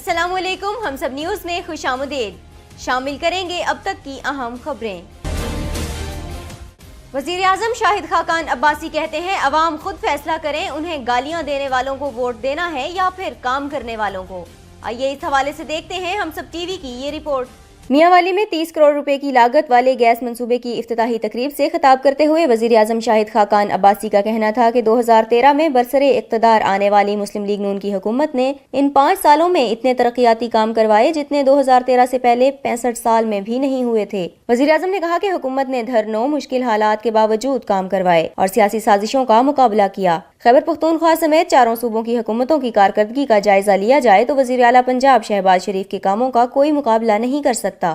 अस्सलाम वालेकुम। हम सब न्यूज़ में खुश आमदीद। शामिल करेंगे अब तक की अहम खबरें। वज़ीर आज़म शाहिद खाकान अब्बासी कहते हैं अवाम खुद फैसला करें उन्हें गालियां देने वालों को वोट देना है या फिर काम करने वालों को। आइए इस हवाले से देखते हैं हम सब टीवी की ये रिपोर्ट। मियांवाली में 30 करोड़ रुपए की लागत वाले गैस मंसूबे की इफ्तिताही तकरीब से खिताब करते हुए वज़ीर आज़म शाहिद खाकान अब्बासी का कहना था कि 2013 में बरसरे इक़्तिदार आने वाली मुस्लिम लीग नून की हुकूमत ने इन 5 सालों में इतने तरक्याती काम करवाए जितने 2013 से पहले 65 साल में भी नहीं हुए थे। वज़ीर आज़म ने कहा कि हुकूमत ने धरनों मुश्किल हालात के बावजूद काम करवाए और सियासी साजिशों का मुकाबला किया। खैबर पख्तूनख्वा समेत 4 सूबों की हुकूमतों की कारकर्दगी का जायजा लिया जाए तो वज़ीर आला पंजाब शहबाज शरीफ के कामों का कोई मुकाबला नहीं कर सकता।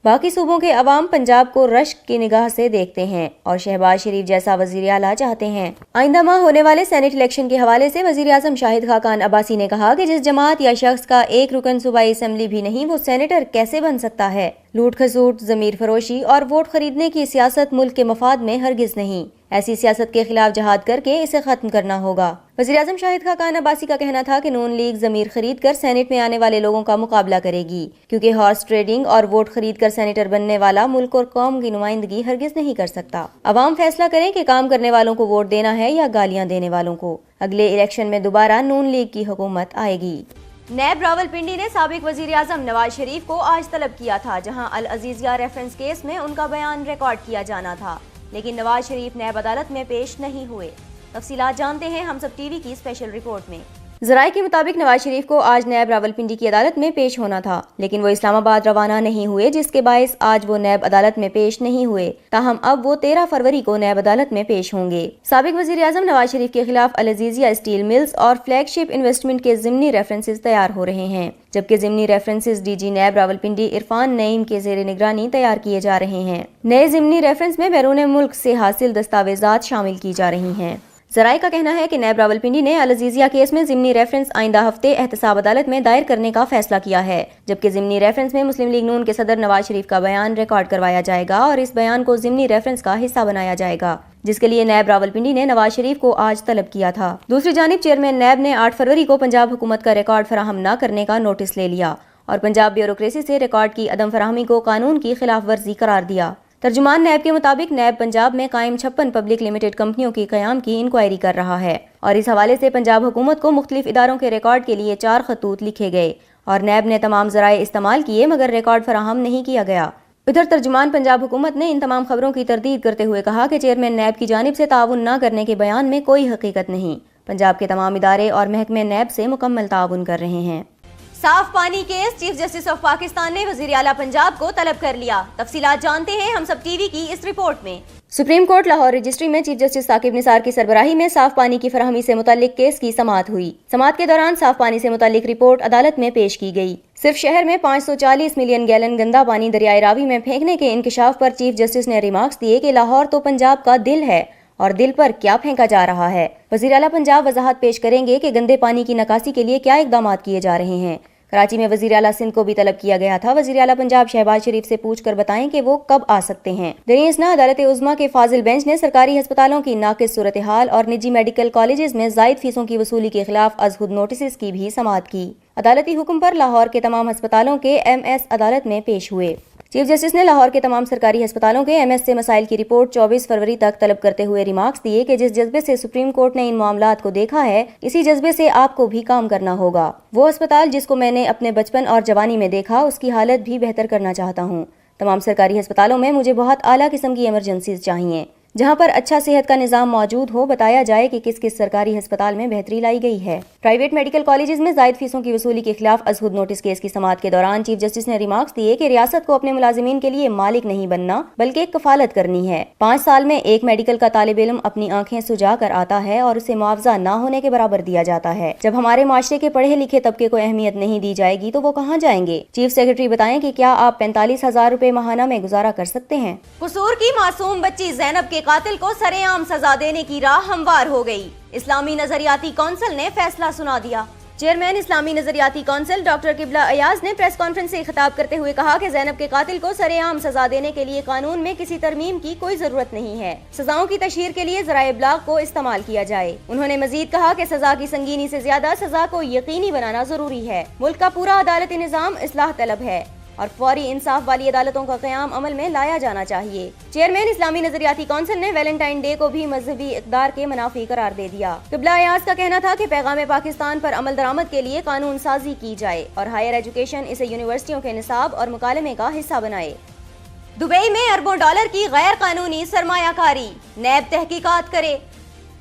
बाकी सूबों के अवाम पंजाब को रश्क की निगाह से देखते हैं और शहबाज शरीफ जैसा वज़ीर आला चाहते हैं। आइंदा माह होने वाले सेनेट इलेक्शन के हवाले से वज़ीर आज़म शाहिद खाकान अब्बासी ने कहा कि जिस जमात या शख्स का एक रुकन सूबाई असम्बली भी नहीं वो सेनेटर कैसे बन सकता है। लूट खसूट, ज़मीर फरोशी और वोट खरीदने की सियासत मुल्क के मफाद में हरगिज नहीं। ऐसी सियासत के खिलाफ जहाद करके इसे खत्म करना होगा। वज़ीर आज़म शाहिद खाकान अब्बासी का कहना था कि नून लीग ज़मीर खरीद कर सेनेट में आने वाले लोगों का मुकाबला करेगी क्योंकि हॉर्स ट्रेडिंग और वोट खरीद कर सेनेटर बनने वाला मुल्क और कौम की नुमाइंदगी हरगिज नहीं कर सकता। अवाम फैसला करें कि काम करने वालों को वोट देना है या गालियां देने वालों को। अगले इलेक्शन में दोबारा नून लीग की हुकूमत आएगी। नैब रावलपिंडी ने साबिक वज़ीर आज़म नवाज शरीफ को आज तलब किया था, जहां अल अजीज़िया रेफरेंस केस में उनका बयान रिकॉर्ड किया जाना था, लेकिन नवाज शरीफ नैब अदालत में पेश नहीं हुए। तफसीलात जानते हैं हम सब टीवी की स्पेशल रिपोर्ट में। ज़राए के मुताबिक नवाज शरीफ को आज नैब रावलपिंडी की अदालत में पेश होना था, लेकिन वो इस्लामाबाद रवाना नहीं हुए, जिसके बायस आज वो नैब अदालत में पेश नहीं हुए। ताहम अब वो 13 फरवरी को नैब अदालत में पेश होंगे। साबिक वज़ीर आज़म नवाज शरीफ के खिलाफ अल अजीज़िया स्टील मिल्स और फ्लैगशिप इन्वेस्टमेंट के ज़िमनी रेफरेंसेस तैयार हो रहे हैं, जबकि ज़िमनी references DG NAB Rawalpindi Irfan Naeem के ज़ेर निगरानी तैयार किए जा रहे हैं। नए ज़िमनी रेफरेंस में बैरून मुल्क से हासिल दस्तावेजात शामिल की जा रही हैं। ज़राए का कहना है कि नैब रावलपिंडी ने अल अजीज़िया केस में ज़िमनी रेफरेंस आइंदा हफ्ते एहतसाब अदालत में दायर करने का फैसला किया है, जबकि ज़िमनी रेफरेंस में मुस्लिम लीग नून के सदर नवाज शरीफ का बयान रिकॉर्ड करवाया जाएगा और इस बयान को ज़िमनी रेफरेंस का हिस्सा बनाया जाएगा, जिसके लिए नैब रावलपिंडी ने नवाज शरीफ को आज तलब किया था। दूसरी जानिब चेयरमैन नैब ने 8 फरवरी को पंजाब हुकूमत का रिकॉर्ड फराहम न करने का नोटिस ले लिया और पंजाब ब्यूरोक्रेसी से रिकॉर्ड की अदम फराहमी को कानून की खिलाफ वर्जी करार दिया। तर्जुमान नैब के मुताबिक नैब पंजाब में कायम 56 पब्लिक लिमिटेड कंपनियों की क़याम की इंक्वायरी कर रहा है और इस हवाले से पंजाब हुकूमत को मुख्तलिफ इदारों के रिकॉर्ड के लिए 4 खतूत लिखे गए और नैब ने तमाम ज़राए इस्तेमाल किए मगर रिकॉर्ड फराहम नहीं किया गया। उधर तर्जुमान पंजाब हुकूमत ने इन तमाम खबरों की तरदीद करते हुए कहा कि चेयरमैन नैब की जानिब से ताउन न करने के बयान में कोई हकीकत नहीं। पंजाब के तमाम इदारे और महकमे नैब से मुकम्मल ताउन कर रहे हैं। साफ पानी case chief justice of Pakistan ने वज़ीर आला पंजाब को तलब कर लिया। तफसीलात जानते हैं हम सब टीवी की इस रिपोर्ट में। सुप्रीम कोर्ट लाहौर रजिस्ट्री में चीफ जस्टिस साकिब निसार की सरबराही में साफ पानी की फराहमी से मुताल्लिक केस की समाअत हुई। समाअत के दौरान साफ पानी से मुताल्लिक रिपोर्ट अदालत में पेश की गई। सिर्फ शहर में 540 मिलियन गैलन गंदा पानी दरियाए रावी में फेंकने के इंकशाफ पर चीफ जस्टिस ने रिमार्क्स दिए कि लाहौर तो पंजाब का दिल है और दिल पर क्या फेंका जा रहा है। वज़ीर आला पंजाब वजाहत पेश करेंगे कि गंदे पानी की निकासी के लिए क्या इकदाम किए जा रहे हैं। कराची में वज़ीर आला सिंध को भी तलब किया गया था। वज़ीर आला पंजाब शहबाज शरीफ से पूछ कर बताएं कि वो कब आ सकते हैं। दरियासना अदालत उज़्मा के फाजिल बेंच ने सरकारी अस्पतालों की नाकिस सूरत हाल और निजी मेडिकल कॉलेजेस में ज़ायद फीसों की वसूली के खिलाफ अज़हुद नोटिस की भी समाअत की। अदालती हुक्म पर लाहौर के तमाम अस्पतालों के MS अदालत में पेश हुए। चीफ जस्टिस ने लाहौर के तमाम सरकारी अस्पतालों के MS से मसाइल की रिपोर्ट 24 फरवरी तक तलब करते हुए रिमार्क्स दिए कि जिस जज्बे से सुप्रीम कोर्ट ने इन मामलात को देखा है, इसी जज्बे से आपको भी काम करना होगा। वो अस्पताल जिसको मैंने अपने बचपन और जवानी में देखा, उसकी हालत भी बेहतर करना चाहता हूँ। तमाम सरकारी अस्पतालों में मुझे बहुत आला किस्म की इमरजेंसीज चाहिए, जहां पर अच्छा सेहत का निजाम मौजूद हो। बताया जाए कि किस किस सरकारी अस्पताल में बेहतरी लाई गई है। प्राइवेट मेडिकल कॉलेजेस में जायद फीसों की वसूली के खिलाफ अज़हुद नोटिस केस की समाअत के दौरान चीफ जस्टिस ने रिमार्क्स दिए कि रियासत को अपने मुलाजिमीन के लिए मालिक नहीं बनना बल्कि एक कफालत करनी है। 5 साल में एक मेडिकल का तालिब इल्म अपनी आंखें सुजा कर आता है और उसे मुआवजा न होने के बराबर दिया जाता है। जब हमारे माशरे के पढ़े लिखे तबके को अहमियत नहीं दी जाएगी तो वो कहाँ जाएंगे। चीफ सेक्रेटरी बताएं कि क्या आप 45,000 रुपए माहाना में गुजारा कर सकते हैं। कसूर की मासूम बच्ची ज़ैनब के कातिल को सरेआम सजा देने की राह हमवार हो गई। इस्लामी नजरियाती कौंसिल ने फैसला सुना दिया। چیئرمین اسلامی نظریاتی کونسل ڈاکٹر قبلہ ایاز نے پریس کانفرنس سے خطاب کرتے ہوئے کہا کہ زینب کے قاتل کو سرِ عام سزا دینے کے لیے قانون میں کسی ترمیم کی کوئی ضرورت نہیں ہے، سزاؤں کی تشہیر کے لیے ذرائع ابلاغ کو استعمال کیا جائے۔ انہوں نے مزید کہا کہ سزا کی سنگینی سے زیادہ سزا کو یقینی بنانا ضروری ہے۔ ملک کا پورا عدالتی نظام اصلاح طلب ہے اور فوری انصاف والی عدالتوں کا قیام عمل میں لایا جانا چاہیے۔ چیئرمین اسلامی نظریاتی کونسل نے ویلنٹائن ڈے کو بھی مذہبی اقدار کے منافی قرار دے دیا۔ قبلہ ایاز کا کہنا تھا کہ پیغام پاکستان پر عمل درآمد کے لیے قانون سازی کی جائے اور ہائر ایجوکیشن اسے یونیورسٹیوں کے نصاب اور مکالمے کا حصہ بنائے۔ دبئی میں اربوں ڈالر کی غیر قانونی سرمایہ کاری، نیب تحقیقات کرے،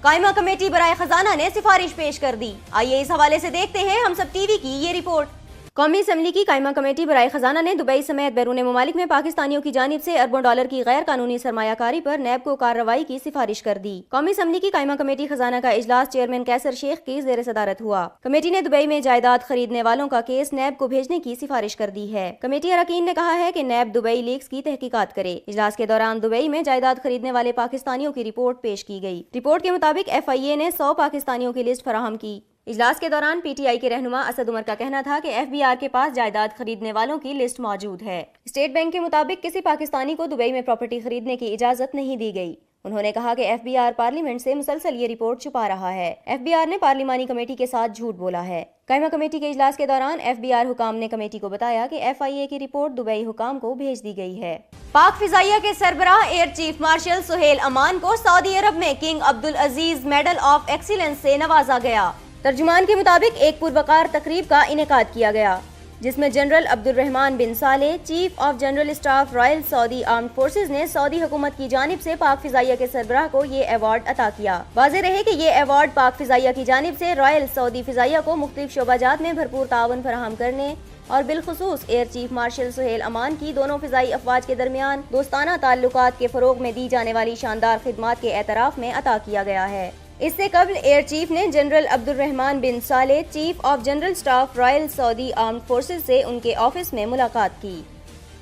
قائمہ کمیٹی برائے خزانہ نے سفارش پیش کر دی۔ آئیے اس حوالے سے دیکھتے ہیں ہم سب ٹی وی کی یہ رپورٹ۔ قومی اسمبلی کی قائمہ کمیٹی برائے خزانہ نے دبئی سمیت بیرون ممالک میں پاکستانیوں کی جانب سے اربوں ڈالر کی غیر قانونی سرمایہ کاری پر نیب کو کارروائی کی سفارش کر دی۔ قومی اسمبلی کی قائمہ کمیٹی خزانہ کا اجلاس چیئرمین قیصر شیخ کی زیر صدارت ہوا۔ کمیٹی نے دبئی میں جائیداد خریدنے والوں کا کیس نیب کو بھیجنے کی سفارش کر دی ہے۔ کمیٹی اراکین نے کہا ہے کہ نیب دبئی لیکس کی تحقیقات کرے۔ اجلاس کے دوران دبئی میں جائیداد خریدنے والے پاکستانیوں کی رپورٹ پیش کی گئی۔ رپورٹ کے مطابق FIA نے 100 پاکستانیوں کی لسٹ فراہم کی۔ اجلاس کے دوران PTI کے رہنما اسد عمر کا کہنا تھا کہ FBR کے پاس جائیداد خریدنے والوں کی لسٹ موجود ہے۔ اسٹیٹ بینک کے مطابق کسی پاکستانی کو دبئی میں پراپرٹی خریدنے کی اجازت نہیں دی گئی۔ انہوں نے کہا کہ FBR پارلیمنٹ سے مسلسل یہ رپورٹ چھپا رہا ہے۔ FBR نے پارلیمانی کمیٹی کے ساتھ جھوٹ بولا ہے۔ قائمہ کمیٹی کے اجلاس کے دوران FBR حکام نے کمیٹی کو بتایا کہ FIA کی رپورٹ دبئی حکام کو بھیج دی گئی ہے۔ پاک فضائیہ کے سربراہ ایئر چیف مارشل سہیل امان کو سعودی عرب میں King Abdulaziz medal of excellence سے نوازا گیا۔ ترجمان کے مطابق ایک پروقار تقریب کا انعقاد کیا گیا جس میں general Abdul Rahman bin Saleh chief of general staff royal Saudi armed forces نے سعودی حکومت کی جانب سے پاک فضائیہ کے سربراہ کو یہ ایوارڈ عطا کیا۔ واضح رہے کہ یہ ایوارڈ پاک فضائیہ کی جانب سے رائل سعودی فضائیہ کو مختلف شعبہ جات میں بھرپور تعاون فراہم کرنے اور بالخصوص ایئر چیف مارشل سہیل امان کی دونوں فضائی افواج کے درمیان دوستانہ تعلقات کے فروغ میں دی جانے والی شاندار خدمات کے اعتراف میں عطا کیا گیا ہے۔ اس سے قبل ایئر چیف نے general Abdul Rahman bin Saleh chief of general staff royal Saudi armed forces سے ان کے آفس میں ملاقات کی۔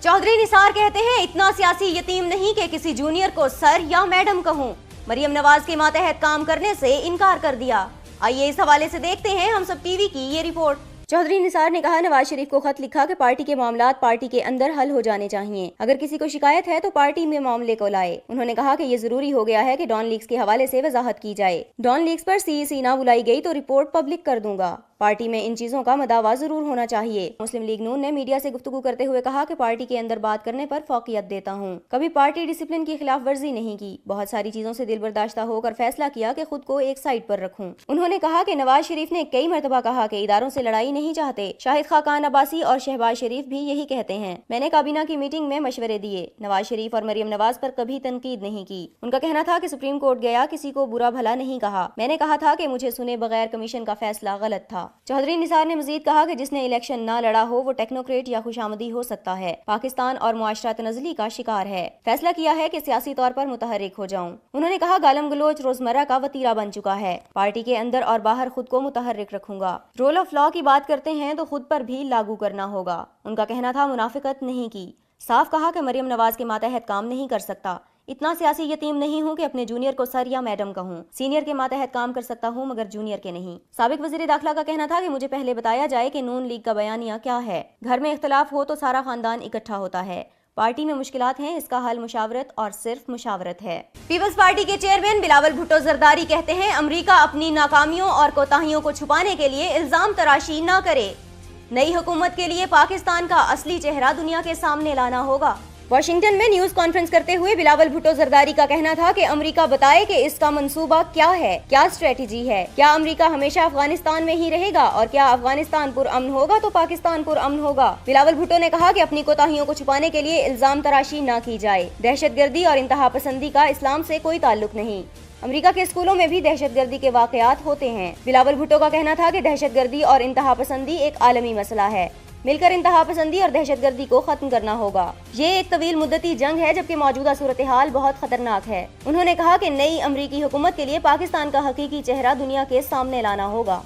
چودھری نثار کہتے ہیں اتنا سیاسی یتیم نہیں کہ کسی جونیئر کو سر یا میڈم کہوں، مریم نواز کے ماتحت کام کرنے سے انکار کر دیا۔ آئیے اس حوالے سے دیکھتے ہیں ہم سب ٹی وی کی یہ رپورٹ۔ چودھری نثار نے کہا نواز شریف کو خط لکھا کہ پارٹی کے معاملات پارٹی کے اندر حل ہو جانے چاہیے، اگر کسی کو شکایت ہے تو پارٹی میں معاملے کو لائے۔ انہوں نے کہا کہ یہ ضروری ہو گیا ہے کہ ڈان لیکس کے حوالے سے وضاحت کی جائے، ڈان لیکس پر CEC نہ بلائی گئی تو رپورٹ پبلک کر دوں گا۔ پارٹی میں ان چیزوں کا مداوا ضرور ہونا چاہیے۔ مسلم لیگ نون نے میڈیا سے گفتگو کرتے ہوئے کہا کہ پارٹی کے اندر بات کرنے پر فوقیت دیتا ہوں، کبھی پارٹی ڈسپلن کی خلاف ورزی نہیں کی، بہت ساری چیزوں سے دل برداشتہ ہو کر فیصلہ کیا کہ خود کو ایک سائڈ پر رکھوں۔ انہوں نے کہا کہ نواز شریف نے کئی مرتبہ کہا کہ اداروں سے لڑائی نہیں چاہتے، شاہد خاقان عباسی اور شہباز شریف بھی یہی کہتے ہیں۔ میں نے کابینہ کی میٹنگ میں مشورے دیے، نواز شریف اور مریم نواز پر کبھی تنقید نہیں کی۔ ان کا کہنا تھا کہ سپریم کورٹ گیا، کسی کو برا بھلا نہیں کہا، میں نے کہا تھا کہ مجھے سنے بغیر کمیشن کا فیصلہ غلط تھا۔ چودھری نثار نے مزید کہا کہ جس نے الیکشن نہ لڑا ہو وہ ٹیکنوکریٹ یا خوشامدی ہو سکتا ہے، پاکستان اور معاشرہ تنزلی کا شکار ہے، فیصلہ کیا ہے کہ سیاسی طور پر متحرک ہو جاؤں۔ انہوں نے کہا گالم گلوچ روزمرہ کا وتیرہ بن چکا ہے، پارٹی کے اندر اور باہر خود کو متحرک رکھوں گا۔ رول آف لا کی بات کرتے ہیں تو خود پر بھی لاگو کرنا ہوگا۔ ان کا کہنا تھا منافقت نہیں کی، صاف کہا کہ مریم نواز کے ماتحت کام نہیں کر سکتا، اتنا سیاسی یتیم نہیں ہوں کہ اپنے جونیئر کو سر یا میڈم کہوں، سینئر کے ماتحت کام کر سکتا ہوں مگر جونیئر کے نہیں۔ سابق وزیر داخلہ کا کہنا تھا کہ مجھے پہلے بتایا جائے کہ نون لیگ کا بیانیہ کیا ہے، گھر میں اختلاف ہو تو سارا خاندان اکٹھا ہوتا ہے، پارٹی میں مشکلات ہیں، اس کا حل مشاورت اور صرف مشاورت ہے۔ پیپلز پارٹی کے چیئرمین بلاول بھٹو زرداری کہتے ہیں امریکہ اپنی ناکامیوں اور کوتاہیوں کو چھپانے کے لیے الزام تراشی نہ کرے، نئی حکومت کے لیے پاکستان کا اصلی چہرہ دنیا کے سامنے لانا ہوگا۔ واشنگٹن میں نیوز کانفرنس کرتے ہوئے بلاول بھٹو زرداری کا کہنا تھا کہ امریکہ بتائے کہ اس کا منصوبہ کیا ہے، کیا اسٹریٹجی ہے، کیا امریکہ ہمیشہ افغانستان میں ہی رہے گا اور کیا افغانستان پرامن ہوگا تو پاکستان پرامن ہوگا۔ بلاول بھٹو نے کہا کہ اپنی کوتاہیوں کو چھپانے کے لیے الزام تراشی نہ کی جائے، دہشت گردی اور انتہا پسندی کا اسلام سے کوئی تعلق نہیں، امریکہ کے اسکولوں میں بھی دہشت گردی کے واقعات ہوتے ہیں۔ بلاول بھٹو کا کہنا تھا کہ دہشت گردی اور انتہا پسندی ایک عالمی مسئلہ ہے، مل کر انتہا پسندی اور دہشت گردی کو ختم کرنا ہوگا، یہ ایک طویل مدتی جنگ ہے جبکہ موجودہ صورتحال بہت خطرناک ہے۔ انہوں نے کہا کہ نئی امریکی حکومت کے لیے پاکستان کا حقیقی چہرہ دنیا کے سامنے لانا ہوگا۔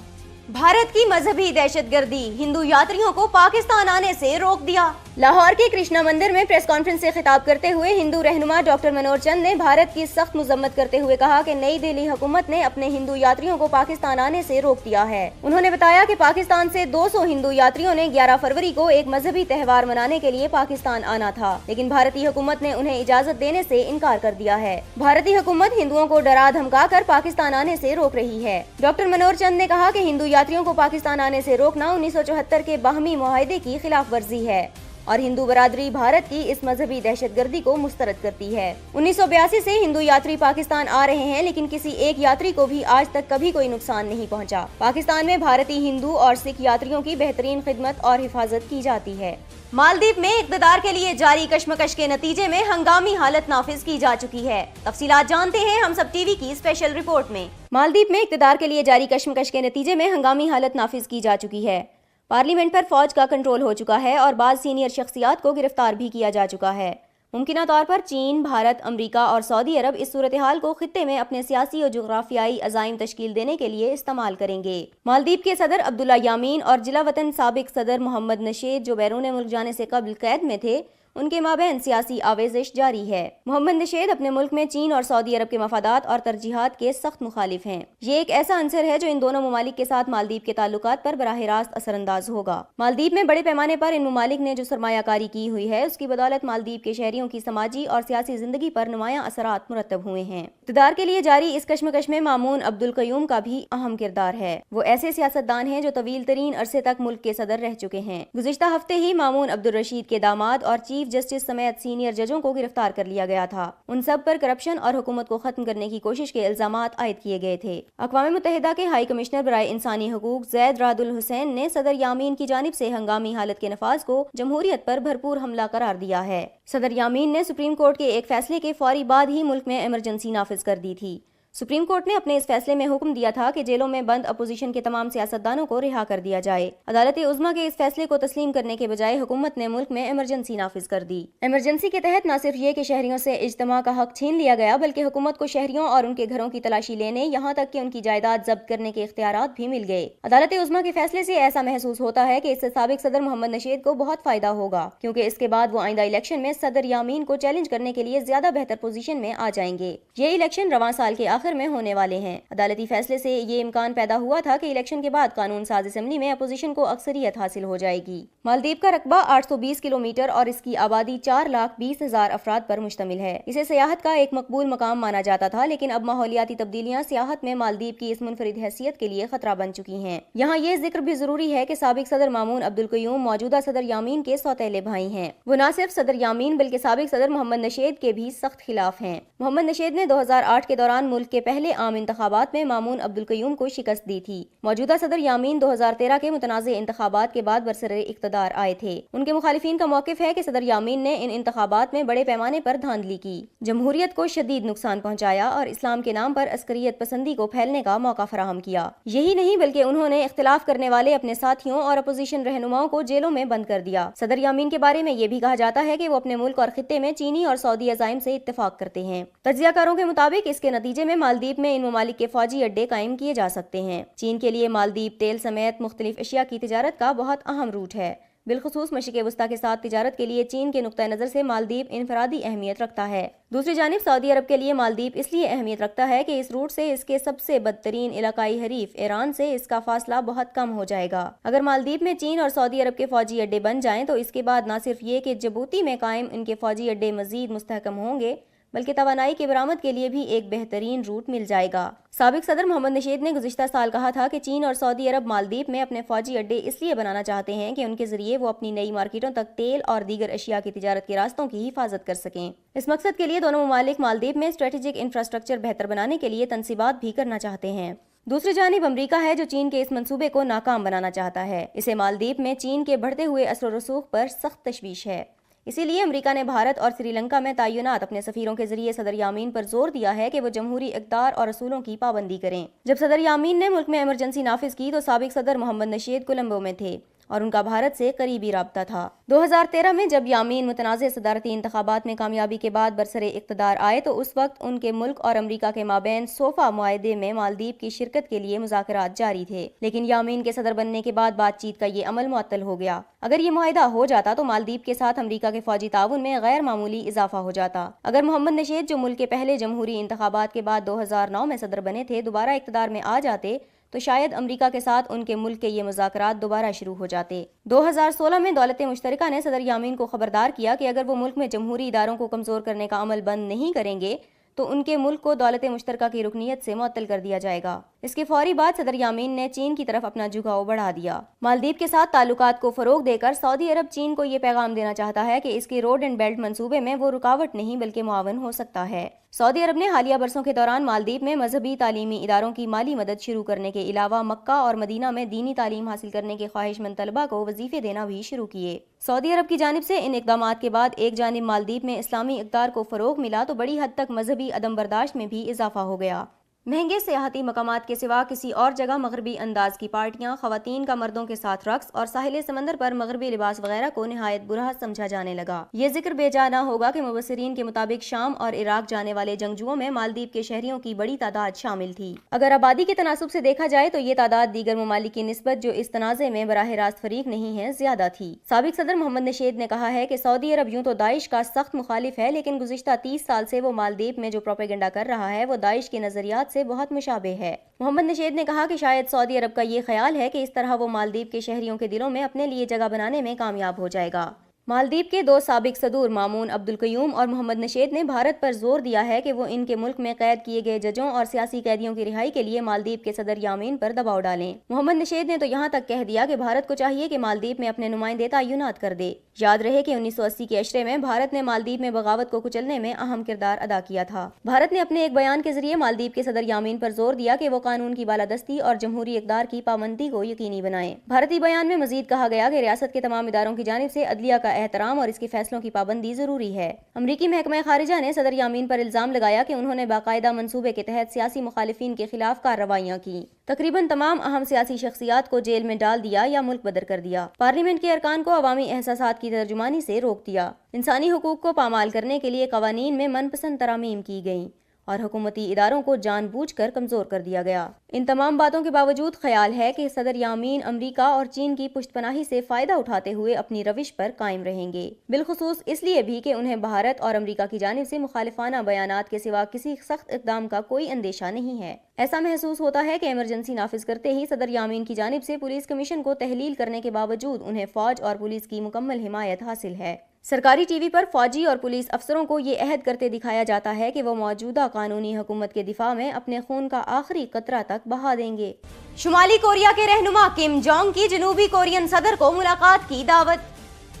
بھارت کی مذہبی دہشت گردی، ہندو یاتریوں کو پاکستان آنے سے روک دیا۔ लाहौर के कृष्णा मंदिर में प्रेस कॉन्फ्रेंस से खिताब करते हुए हिंदू रहनुमा डॉक्टर मनोहर चंद ने भारत की सख्त मजम्मत करते हुए कहा कि नई दिल्ली हुकूमत ने अपने हिंदू यात्रियों को पाकिस्तान आने से रोक दिया है। उन्होंने बताया कि पाकिस्तान से 200 हिंदू यात्रियों ने 11 फरवरी को एक मजहबी त्योहार मनाने के लिए पाकिस्तान आना था, लेकिन भारतीय हुकूमत ने उन्हें इजाजत देने से इनकार कर दिया है। भारतीय हुकूमत हिंदुओं को डरा धमका कर पाकिस्तान आने से रोक रही है। डॉक्टर मनोहर चंद ने कहा कि हिंदू यात्रियों को पाकिस्तान आने से रोकना 1974 के बाहमी मुआहदे की खिलाफ वर्जी है और हिंदू बरादरी भारत की इस मजहबी दहशतगर्दी को मुस्तरद करती है। 1982 से हिंदू यात्री पाकिस्तान आ रहे हैं, लेकिन किसी एक यात्री को भी आज तक कभी कोई नुकसान नहीं पहुंचा। पाकिस्तान में भारतीय हिंदू और सिख यात्रियों की बेहतरीन खिदमत और हिफाजत की जाती है। मालदीव में इक़्तिदार के लिए जारी कशमकश के नतीजे में हंगामी हालत नाफिज की जा चुकी है। तफसीलात जानते हैं हम सब टीवी की स्पेशल रिपोर्ट में। मालदीव में इक़्तिदार के लिए जारी कशमकश के नतीजे में हंगामी हालत नाफिज की जा चुकी है। पार्लियामेंट पर फौज का कंट्रोल हो चुका है और बाज़ सीनियर शख्सियात को गिरफ्तार भी किया जा चुका है। मुमकिना तौर पर चीन, भारत, अमरीका और सऊदी अरब इस सूरत हाल को खित्ते में अपने सियासी और जोग्राफियाई अज़ाइम तश्कील देने के लिए इस्तेमाल करेंगे। मालदीव के सदर अब्दुल्ला यामीन और जिला वतन साबिक सदर मोहम्मद नशेद, जो बैरून मुल्क जाने से कबल कैद में थे, उनके माबैन सियासी आवेजिश जारी है। मोहम्मद नशेद अपने मुल्क में चीन और सऊदी अरब के मफादात और तरजीहात के सख्त मुखालिफ हैं। ये एक ऐसा अंसर है जो इन दोनों ममालिक के साथ मालदीव के ताल्लुकात पर बराह रास्त असरअंदाज होगा। मालदीव में बड़े पैमाने पर इन ममालिक ने जो सरमायाकारी की हुई है, उसकी बदौलत मालदीव के शहरियों की समाजी और सियासी जिंदगी पर नुमायां असरात मुरतब हुए हैं। इक़्तिदार के लिए जारी इस कशमकश में मामून अब्दुल कयूम का भी अहम किरदार है। वो ऐसे सियासतदान हैं जो तवील तरीन अरसे तक मुल्क के सदर रह चुके हैं। गुज़िश्ता हफ्ते ही मामून अब्दुल रशीद के दामाद और चीफ जस्टिस समेत सीनियर जजों को गिरफ्तार कर लिया गया था। उन सब पर करप्शन और हुकूमत को खत्म करने की कोशिश के इल्जामात आयद किए गए थे। अक़वाम मुत्तहिदा के हाई कमिश्नर बराए इंसानी हकूक ज़ैद रादुल हुसैन ने सदर यामीन की जानिब से हंगामी हालत के नफाज को जमहूरियत पर भरपूर हमला करार दिया है। सदर यामीन ने सुप्रीम कोर्ट के एक फैसले के फौरी बाद ही मुल्क में इमरजेंसी नाफिज कर दी थी। सुप्रीम कोर्ट ने अपने इस फैसले में हुक्म दिया था कि जेलों में बंद अपोजिशन के तमाम सियासतदानों को रिहा कर दिया जाए। अदालत उज़्मा के इस फैसले को तस्लीम करने के बजाय हुकूमत ने मुल्क में इमरजेंसी नाफिज कर दी। इमरजेंसी के तहत न सिर्फ ये कि शहरियों से इज्तिमा का हक छीन लिया गया, बल्कि हुकूमत को शहरियों और उनके घरों की तलाशी लेने, यहाँ तक कि उनकी जायदाद जब्त करने के इख्तियारात भी मिल गए। अदालत उज़्मा के फैसले से ऐसा महसूस होता है कि इससे साबिक सदर मोहम्मद नशेद को बहुत फायदा होगा, क्योंकि इसके बाद वो आइंदा इलेक्शन में सदर यामीन को चैलेंज करने के लिए ज्यादा बेहतर पोजीशन में आ जाएंगे। ये इलेक्शन रवां साल के आखिर में होने वाले हैं। अदालती फैसले से ये इम्कान पैदा हुआ था कि इलेक्शन के बाद कानून साज असेंबली में अपोजिशन को अक्सरियत हासिल हो जाएगी। मालदीव का रकबा 820 किलोमीटर और इसकी आबादी 4,20,000 अफराद पर मुश्तमिल है। इसे सियाहत का एक मकबूल मकाम माना जाता था, लेकिन अब माहौलियाती तब्दीलियां सियाहत में मालदीव की इस मुनफरिद हैसियत के लिए खतरा बन चुकी हैं। यहाँ ये जिक्र भी जरूरी है कि साबिक सदर मामून अब्दुल कयूम मौजूदा सदर यामीन के सौतेले भाई हैं। वो न सिर्फ सदर यामीन बल्कि साबिक सदर मोहम्मद नशेद के भी सख्त खिलाफ हैं। मोहम्मद नशेद ने 2008 के दौरान मुल्क के पहले आम इंतखाबात में मामून अब्दुल कयूम को शिकस्त दी थी। मौजूदा सदर यामीन 2013 के मुतनाज़े इंतखाबात के बाद बरसरे इक़्तिदार आए थे। उनके मुखालिफिन का मौक़िफ़ है कि सदर यामीन ने इन इंतखाबात में बड़े पैमाने पर धांधली की, जमहूरियत को शदीद नुकसान पहुँचाया और इस्लाम के नाम पर अस्करियत पसंदी को फैलने का मौका फराहम किया। यही नहीं बल्कि उन्होंने इख्तिलाफ करने वाले अपने साथियों और अपोजिशन रहनुमाओं को जेलों में बंद कर दिया। सदर यामीन के बारे में ये भी कहा जाता है कि वो अपने मुल्क और खित्ते में चीनी और सऊदी अज़ाइम से इत्तेफाक करते हैं। तज्ज़ियाकारों के मुताबिक इसके नतीजे में मालदीव में इन ममालिक के फौजी अड्डे कायम किए जा सकते हैं। चीन के लिए मालदीव तेल समेत मुख्तलिफ अशिया की तिजारत का बहुत अहम रूट है। बिलखुसूस मशरिक़ वस्ता के साथ तिजारत के लिए चीन के नुक्ता नज़र से मालदीव इनफरादी अहमियत रखता है। दूसरी जानिब सऊदी अरब के लिए मालदीव इसलिए अहमियत रखता है कि इस रूट से इसके सबसे बदतरीन इलाकाई हरीफ ईरान से इसका फासला बहुत कम हो जाएगा। अगर मालदीव में चीन और सऊदी अरब के फौजी अड्डे बन जाएं तो इसके बाद न सिर्फ ये कि जिबूती में कायम इनके फौजी अड्डे मजीद मुस्तहकम होंगे, बल्कि तवानाई की बरामद के लिए भी एक बेहतरीन रूट मिल जाएगा। साबिक सदर मोहम्मद नशेद ने गुज़िश्ता साल कहा था कि चीन और सऊदी अरब मालदीव में अपने फौजी अड्डे इसलिए बनाना चाहते हैं कि उनके जरिए वो अपनी नई मार्केटों तक तेल और दीगर अशिया की तिजारत के रास्तों की हिफाजत कर सकें। इस मकसद के लिए दोनों ममालिक मालदीव में स्ट्रेटेजिक इंफ्रास्ट्रक्चर बेहतर बनाने के लिए तनसीबात भी करना चाहते हैं। दूसरी जानिब अमरीका है जो चीन के इस मंसूबे को नाकाम बनाना चाहता है। इसे मालदीव में चीन के बढ़ते हुए असर रसूख पर सख्त तशवीश है। इसीलिए अमेरिका ने भारत और श्रीलंका में तैनात अपने सफीरों के जरिए सदर यामीन पर जोर दिया है कि वो जमहूरी इक़्तिदार और असूलों की पाबंदी करें। जब सदर यामीन ने मुल्क में इमरजेंसी नाफिज की तो साबिक सदर मोहम्मद नशेद कोलंबो में थे और उनका भारत से करीबी राब्ता था। 2013 में जब यामीन मुतनाज़ सदारती इंतखाबात में कामयाबी के बाद बरसरे इक़्तिदार आए तो उस वक्त उनके मुल्क और अमरीका के माबैन सोफा मुआहदे में मालदीव की शिरकत के लिए मुज़ाकरात जारी थे, लेकिन यामीन के सदर बनने के बाद बातचीत का ये अमल मुअत्तल हो गया। अगर ये मुआहदा हो जाता तो मालदीव के साथ अमरीका के फौजी ताउन में गैर मामूली इजाफा हो जाता। अगर मोहम्मद नशीद, जो मुल्क के पहले जमहूरी इंतखाबात के बाद 2009 में सदर बने थे, दोबारा इक़्तिदार में आ जाते तो शायद अमरीका के साथ उनके मुल्क के ये मुज़ाकरात दोबारा शुरू हो जाते। 2016 में दौलत मुश्तरका ने सदर यामीन को खबरदार किया कि अगर वो मुल्क में जमहूरी इदारों को कमज़ोर करने का अमल बंद नहीं करेंगे तो उनके मुल्क को दौलत मुश्तरका की रुकनीत से मुअत्तल कर दिया जाएगा। इसके फौरी बाद सदर यामीन ने चीन की तरफ अपना झुकाव बढ़ा दिया। मालदीव के साथ ताल्लुकात को फरोग देकर सऊदी अरब चीन को ये पैगाम देना चाहता है कि इसके रोड एंड बेल्ट मंसूबे में वो रुकावट नहीं बल्कि मुआवन हो सकता है। सऊदी अरब ने हालिया बरसों के दौरान मालदीव में मजहबी तालीमी इदारों की माली मदद शुरू करने के अलावा मक्का और मदीना में दीनी तालीम हासिल करने के ख्वाहिशमंद तलबा को वजीफे देना भी शुरू किए। सऊदी अरब की जानिब से इन इक़दामात के बाद एक जानिब मालदीव में इस्लामी इक़्तिदार को फरोग मिला तो बड़ी हद तक मजहबी अदम बर्दाश्त में भी इजाफा हो गया। महंगे सियाहती मकामात के सिवा किसी और जगह मगरबी अंदाज की पार्टियां, खवातीन का मर्दों के साथ रक्स और साहिल समंदर पर मगरबी लिबास वगैरह को निहायत बुरा समझा जाने लगा। ये जिक्र बेजा न होगा कि मुबस्सिरीन के मुताबिक शाम और इराक जाने वाले जंगजुओं में मालदीव के शहरियों की बड़ी तादाद शामिल थी। अगर आबादी के तनासुब से देखा जाए तो ये तादाद दीगर ममालिक की निस्बत जो इस तनाज़े में बराह रास्त फरीक नहीं है ज्यादा थी। साबिक सदर मोहम्मद नशीद ने कहा है कि सऊदी अरब यूं तो दाइश का सख्त मुखालिफ है, लेकिन गुज़िश्ता 30 साल से वो मालदीव में जो प्रोपेगेंडा कर रहा है वो दाइश के नजरियात से बहुत मुशाबे है। मोहम्मद नशीद ने कहा कि शायद सऊदी अरब का ये ख्याल है कि इस तरह वो मालदीव के शहरियों के दिलों में अपने लिए जगह बनाने में कामयाब हो जाएगा। मालदीव के दो साबिक सदूर मामून अब्दुल कयूम और मोहम्मद नशीद ने भारत पर जोर दिया है कि वो इनके मुल्क में कैद किए गए जजों और सियासी कैदियों की रिहाई के लिए मालदीव के सदर यामीन पर दबाव डालें। मोहम्मद नशीद ने तो यहाँ तक कह दिया कि भारत को चाहिए कि मालदीव में अपने नुमाइंदे तैनात कर दे। याद रहे कि 1980 के अशरे में भारत ने मालदीव में बगावत को कुचलने में अहम किरदार अदा किया था। भारत ने अपने एक बयान के जरिए मालदीव के सदर यामीन पर जोर दिया कि वो कानून की बालादस्ती और जमहूरी इक़्तिदार की पाबंदी को यकीनी बनाएं। भारतीय बयान में मजीद कहा गया कि रियासत के तमाम इदारों की जानिब से अदलिया का एहतराम और इसके फैसलों की पाबंदी जरूरी है। अमरीकी महकमा खारिजा ने सदर यामीन पर इल्जाम लगाया कि उन्होंने बाकायदा मंसूबे के तहत सियासी मुखालिफिन के खिलाफ कार्रवाइयां की। तकरीबन तमाम अहम सियासी शख्सियात को जेल में डाल दिया या मुल्क बदर कर दिया। पार्लियामेंट के अरकान को अवामी एहसासात की तर्जुमानी से रोक दिया। इंसानी हुकूक को पामाल करने के लिए कवानीन में मनपसंद तरामीम की गयी और हुकूमती इदारों को जानबूझकर कमजोर कर दिया गया। इन तमाम बातों के बावजूद ख्याल है कि सदर यामीन अमरीका और चीन की पुष्टपनाही से फायदा उठाते हुए अपनी रविश पर कायम रहेंगे, बिलखुसूस इसलिए भी कि उन्हें भारत और अमरीका की जानिब से मुखालिफाना बयानात के सिवा किसी सख्त इक़दाम का कोई अंदेशा नहीं है। ऐसा महसूस होता है कि इमरजेंसी नाफिज करते ही सदर यामीन की जानिब से पुलिस कमीशन को तहलील करने के बावजूद उन्हें फौज और पुलिस की मुकम्मल हिमायत हासिल है। सरकारी टीवी पर फौजी और पुलिस अफसरों को ये अहद करते दिखाया जाता है कि वो मौजूदा कानूनी हुकूमत के दिफा में अपने खून का आखिरी कतरा तक बहा देंगे। शुमाली कोरिया के रहनुमा किम जोंग की जनूबी कोरियन सदर को मुलाकात की दावत।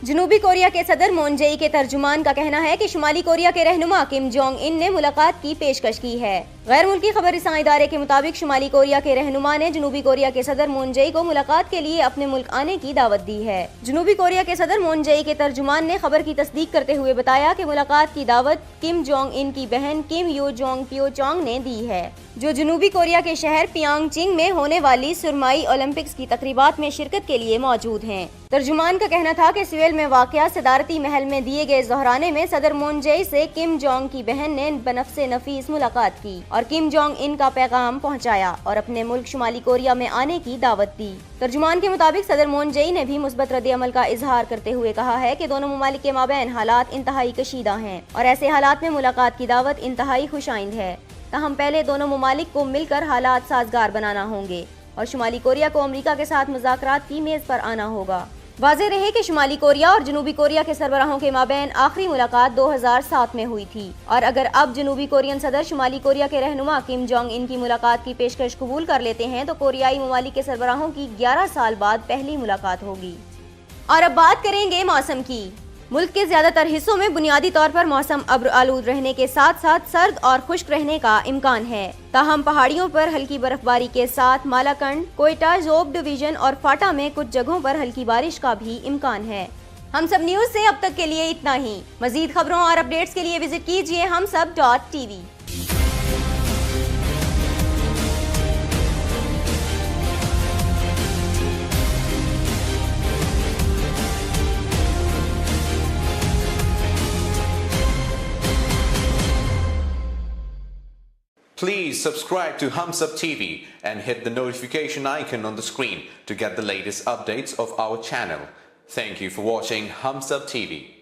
जनूबी कोरिया के सदर मून जेई के तर्जुमान का कहना है कि शुमाली कोरिया के रहनुमा किम जोंग इन ने मुलाकात की पेशकश की है। गैर मुल्की खबर रसां इदारे के मुताबिक शुमाली कोरिया के रहनुमा ने जनूबी कोरिया के सदर मून जेई को मुलाकात के लिए अपने मुल्क आने की दावत दी है। जनूबी कोरिया के सदर मून जेई के तर्जुमान ने खबर की तस्दीक करते हुए बताया कि मुलाकात की दावत किम जोंग इन की बहन किम यो जोंग पियो चोंग ने दी है, जो जनूबी कोरिया के शहर पियांगचिंग में होने वाली सुरमाई ओलंपिक्स की तकरीबात में शिरकत के लिए मौजूद हैं। तर्जुमान का कहना था कि सिविल में वाक़या सदारती महल में दिए गए ज़ोहराने में सदर मून जेई से किम जोंग की बहन ने बनफ़्से नफीस मुलाकात की और किम जोंग इन का पैगाम पहुंचाया और अपने मुल्क शुमाली कोरिया में आने की दावत दी। तर्जुमान के मुताबिक सदर मून जेई ने भी मुस्बत रद्द-ए-अमल का इजहार करते हुए कहा है कि दोनों ममालिक के माबैन हालात इंतहाई कशीदा हैं और ऐसे हालात में मुलाकात की दावत इंतहाई खुशाइंद है। ताहम पहले दोनों ममालिक को मिलकर हालात साजगार बनाना होंगे और शुमाली कोरिया को अमरीका के साथ मुज़ाकरात की मेज पर आना होगा। वाज़ेह रहे कि शुमाली कोरिया और जनूबी कोरिया के सरबराहों के माबैन आखिरी मुलाकात 2007 में हुई थी और अगर अब जनूबी कोरियन सदर शुमाली कोरिया के रहनुमा किम जोंग इन की मुलाकात की पेशकश कबूल कर लेते हैं तो कोरियाई ममालिक के सरबराहों की 11 साल बाद पहली मुलाकात होगी। और अब बात करेंगे मौसम की। मुल्क के ज्यादातर हिस्सों में बुनियादी तौर पर मौसम अब्र आलूद रहने के साथ साथ सर्द और खुश्क रहने का इम्कान है। ताहम पहाड़ियों पर हल्की बर्फबारी के साथ मालाकंड, कोयटा, जोब डिवीजन और फाटा में कुछ जगहों पर हल्की बारिश का भी इम्कान है। हम सब न्यूज से अब तक के लिए इतना ही। मजीद खबरों और अपडेट्स के लिए विजिट कीजिए हमसब.tv। Please subscribe to Hums Up TV and hit the notification icon on the screen to get the latest updates of our channel. Thank you for watching Hums Up TV.